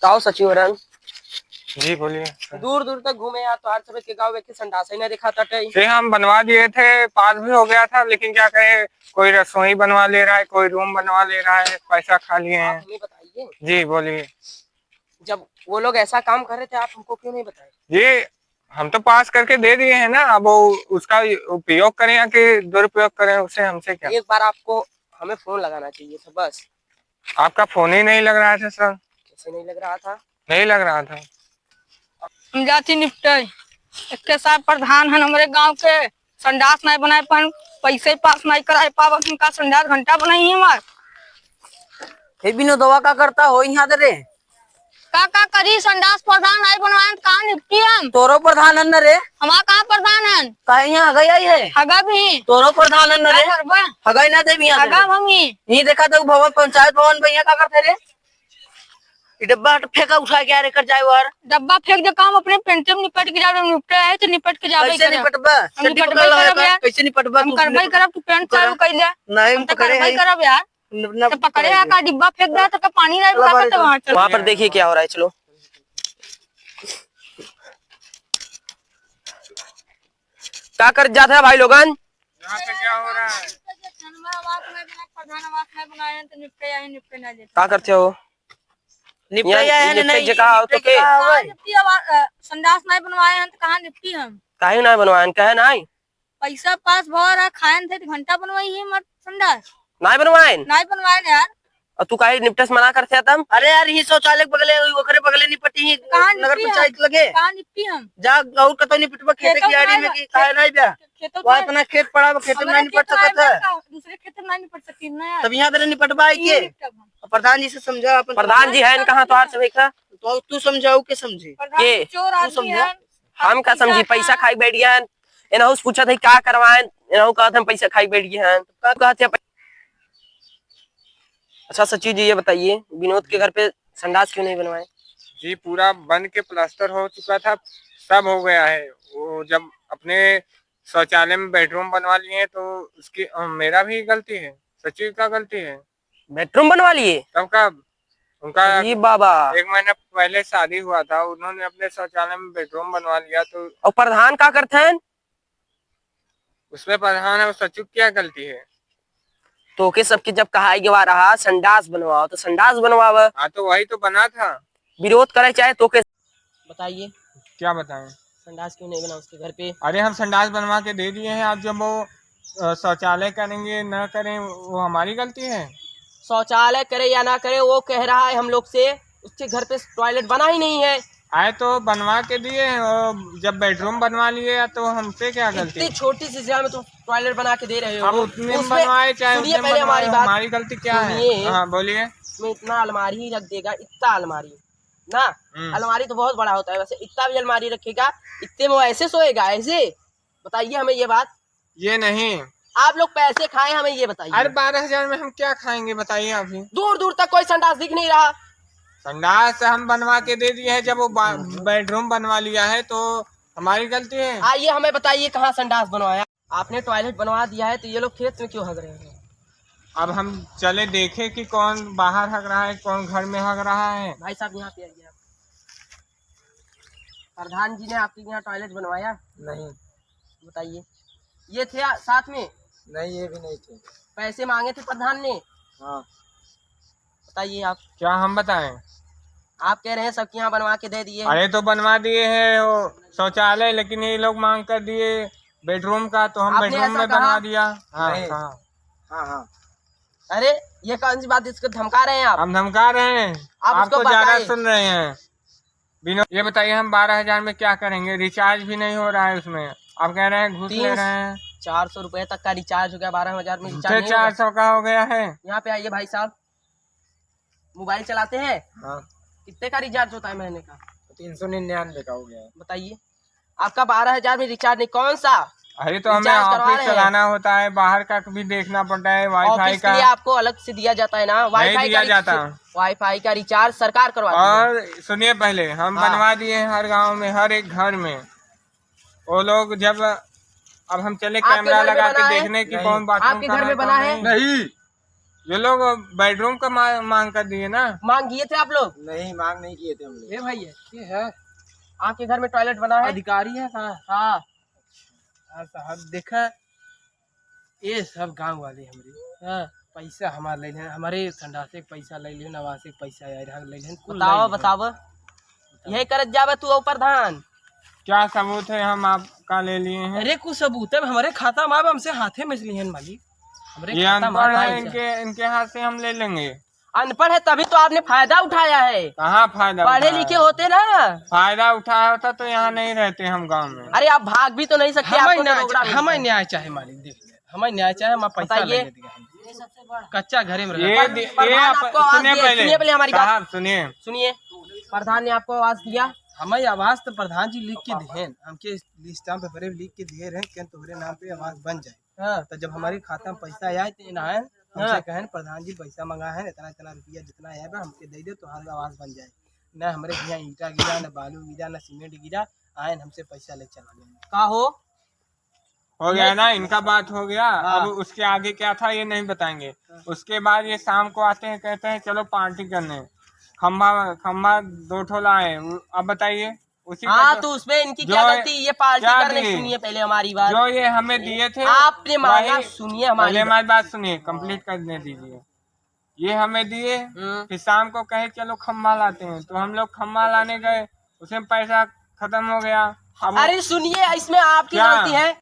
बताओ सचिवरन। जी बोलिए। दूर दूर तक घूमे यार, तो हर समय के गाँव के संडास ही नहीं दिखा था। जी हम बनवा दिए थे, पास भी हो गया था, लेकिन क्या करें, कोई रसोई बनवा ले रहा है, कोई रूम बनवा ले रहा है, पैसा खा लिए हैं। हमें बताइए। जी बोलिए। जब वो लोग ऐसा काम कर रहे थे, आप हमको क्यों नहीं बताए? जी हम तो पास करके दे दिए हैं ना, अब वो उसका उपयोग करें या कि दुरुपयोग करें, उससे हमसे क्या। एक बार आपको हमें फोन लगाना चाहिए था बस। आपका फोन ही नहीं लग रहा था सर। कैसे नहीं लग रहा था? नहीं लग रहा था। जाति निपटे एक साहब प्रधान है हमारे गांव के, संडास नहीं बनाए पान, पैसे पास नहीं कराए पावा, उनका संडास घंटा बनाई हमार। हे बिनो दवा का करता हो यहाँ दे रे? का करी, संडास प्रधान नहीं बनवाए कहाँ निपटी हम? तोरो प्रधान है रे? हमारा कहाँ प्रधान है? कहीं यहाँ गई है? हगा भी तोरो प्रधान है रे? हगाई ना दे यहाँ हगा मम्मी नहीं देखा तो भवन पंचायत भवन भैया का करते रे? डब्बा फेंका उठा के यार कर जाए वार। डब्बा फेंक दे, काम अपने पेंटे में निपट के जाओ, निपटे है तो निपट के जावे। कैसे निपटबा? कैसे निपटबा? हम करबई करब, तू पेंट चालू कर ले। नहीं तो करबई करब यार। तो पकड़े है का डिब्बा फेंक दे तो पानी नहीं बहा तो वहां पर देखिए क्या हो रहा है। चलो क्या कर जाते हैं भाई लोगन? यहाँ पे क्या हो रहा है? क्या करते हो? संडास नहीं बनवाए हैं तो कहाँ निपटी हम? काहे ना बनवाए? कहे नहीं पैसा पास भर रहा, खाए थे तो घंटा बनवाई है मत संडास नहीं बनवाए। नहीं बनवाए यार। और तू काहे निपटस मना करते तुम? अरे यार ये शौचालय बगले ओकरे बगले निपटी ही नगर पंचायत लगे। कहाँ निपटी हम? जा और कतो निपटबा खेत की आड़ी में की काहे नहीं बे? वहां अपना खेत पड़ा, खेत में नहीं निपट सकत है। दूसरे खेत में नहीं निपट सकती ना यार। तब यहाँ दे निपटबा के प्रधान जी से समझा। अपन प्रधान जी है कहां तोहार सभी का? तो तू समझाऊ के समझे के तू समझा? हम का समझी? पैसा खाई बैठ गया है। एनहु से पूछा था क्या करवाएं, एनहु कहत हम पैसा खाई बैठ गए हैं। का कहते? अच्छा सचिव जी ये बताइए, विनोद के घर पे संडास क्यों नहीं बनवाए? जी पूरा बन के प्लास्टर हो चुका था, सब हो गया है। वो जब अपने शौचालय में बेडरूम बनवा लिए तो उसकी मेरा भी गलती है, सचिव का गलती है। बेडरूम बनवा लिए? तब कब? उनका जी बाबा 1 महीना पहले शादी हुआ था, उन्होंने अपने शौचालय में बेडरूम बनवा लिया। तो और प्रधान क्या करते हैं? उसमें प्रधान है, सचिव क्या गलती है? तो के सबके जब कहा गया रहा संडास बनवाओ तो संडास बनवावा। हाँ तो वही तो बना था। विरोध करे चाहे तो के बताइए क्या बताएं? संडास क्यों नहीं बना उसके घर पे? अरे हम संडास बनवा के दे दिए हैं, आप जब वो शौचालय करेंगे न करें वो हमारी गलती है। शौचालय करे या ना करे वो कह रहा है हम लोग से, उसके घर पे टॉयलेट बना ही नहीं है। आए तो बनवा के दिए हैं, और जब बेडरूम बनवा लिए तो हमसे क्या गलती? इतनी छोटी सी जगह में तुम टॉयलेट बना के दे रहे हो। अब उतने में बनवाए चाहे उतने में बनवाए, हमारी गलती क्या है? हाँ बोलिए। इसमें इतना अलमारी ही रख देगा, इतना अलमारी ना, अलमारी तो बहुत बड़ा होता है वैसे, इतना भी अलमारी रखेगा, इतने में वो ऐसे सोएगा ऐसे? बताइए हमें ये बात। ये नहीं, आप लोग पैसे खाए हमें ये बताइए। अरे 12,000 में हम क्या खाएंगे बताइए आप ही। दूर दूर तक कोई संडास दिख नहीं रहा। संडास हम बनवा के दे दिए है, जब वो बेडरूम बनवा लिया है तो हमारी गलती है। आइए हमें बताइए कहाँ संडास बनवाया? आपने टॉयलेट बनवा दिया है तो ये लोग खेत में क्यों हग रहे हैं? अब हम चले देखे कि कौन बाहर हग रहा है, कौन घर में हग रहा है। भाई साहब यहाँ पे आइए। प्रधान जी ने आपके यहाँ टॉयलेट बनवाया? नहीं। बताइए। ये थे साथ में? नहीं ये भी नहीं थे। पैसे मांगे थे प्रधान ने? हाँ। बताइए आप। क्या हम बताएं? आप कह रहे हैं सबके यहाँ बनवा के दे दिए। अरे तो बनवा दिए हैं वो शौचालय, लेकिन ये लोग मांग कर दिए बेडरूम का, तो हम बेडरूम में बनवा दिया। हाँ हाँ हाँ। अरे ये कौन सी बात, इसको धमका रहे हैं आप? हम धमका रहे हैं? आप तो ज्यादा सुन रहे हैं। विनोद ये बताइए हम 12,000 में क्या करेंगे? रिचार्ज भी नहीं हो रहा है उसमें, आप कह रहे हैं घूस ले रहे हैं। 400 रुपए तक का रिचार्ज हो गया, 12,000 में रिचार्ज 400 का हो गया है। यहाँ पे आइए भाई साहब, मोबाइल चलाते हैं? हाँ। कितने का रिचार्ज होता है महीने का? 399 का हो गया। बताइए आपका 12,000 में रिचार्ज नहीं, कौन सा? अरे तो हमें ऑफिस चलाना होता है, बाहर का भी देखना पड़ता है, वाईफाई का आपको अलग से दिया जाता है ना? वाईफाई दिया जाता, वाईफाई का रिचार्ज सरकार करवाती है। और सुनिए पहले हम बनवा दिए हैं हर गांव में, हर एक घर में। वो लोग जब अब हम चले कैमरा लगा के देखने की कौन बात। आपके घर में बना है? नहीं ये लोग बेडरूम का मांग कर दिए ना। मांग किए थे आप लोग? नहीं, मांग नहीं किए थे हम लोग। ये भाई ये है आपके घर में टॉयलेट बना है? अधिकारी है कहाँ? हाँ साहब देखा, ये सब गांव वाले हमारे हाँ। पैसा हमारे ले लेन, हमारे संडासे के पैसा ले लेन, आवासे के पैसा ले लेन। बताओ बताओ, यही करत जावे तू प्रधान? क्या सबूत है हम आपका ले लिए हैं? अरे कुछ सबूत है हमारे खाता में, हमसे हाथे में लिए हैं मालिक। हमारे ये खाता में अनपढ़ है, पैसा। इनके हाथ से हम ले लेंगे। अनपढ़ है तभी तो आपने फायदा उठाया है। कहाँ फायदा पढ़े उठाया? लिखे होते ना, फायदा उठाया होता तो यहाँ नहीं रहते हम गांव में। अरे आप भाग भी तो नहीं सकते। आपको तो रोकड़ा मिलता हमें है। न्याय चाहे मालिक, देख ले हमें न्याय चाहे, हम पैसा बताइए। ले दिया कच्चा घरे में ये रह। प्रधान आपको आवाज सुनिए दिए, सुनिए पहले हमारी बात। साहब सुनिए, सुनिए, प्रधान ने आपको आवाज दिया? हमें आवाज तो प्रधान जी लिख के दिए, हमके लिस्टा पे बड़े लिख के दिए रहे कि तुम्हारे नाम पे आवाज बन जाए। हाँ। तो जब हमारे खाता में पैसा आए तो ना है हमसे कहें प्रधान जी पैसा मंगा है, इतना इतना रुपया जितना आया है हमके दे दे तो हमारी आवाज बन जाए। न हमारे यहाँ ईटा गिरा, न बालू गिरा, न सीमेंट गिरा, आए हमसे पैसा ले चला गए। का हो गया ना, इनका बात हो गया। अब उसके आगे क्या था ये नहीं बताएंगे। उसके बाद ये शाम को आते हैं, कहते हैं चलो पार्टी करने, खम्बा 2 ठोला है। अब बताइए उसी हाँ का तो उसमें इनकी क्या जो- गलती? ये पार्टी क्या करने, दिए? सुनिए पहले हमारी बात। जो ये हमें दिए थे आपने मांगा, वही- सुनिए हमारी पहले हमारी बात सुनिए, कंप्लीट करने दीजिए। ये हमें दिए, फिर शाम को कहे चलो खम्बा लाते हैं, तो हम लोग खम्बा लाने गए, उसमें पैसा खत्म हो गया। अब अरे सुनिए, इसमें आपकी क्या? गलती है।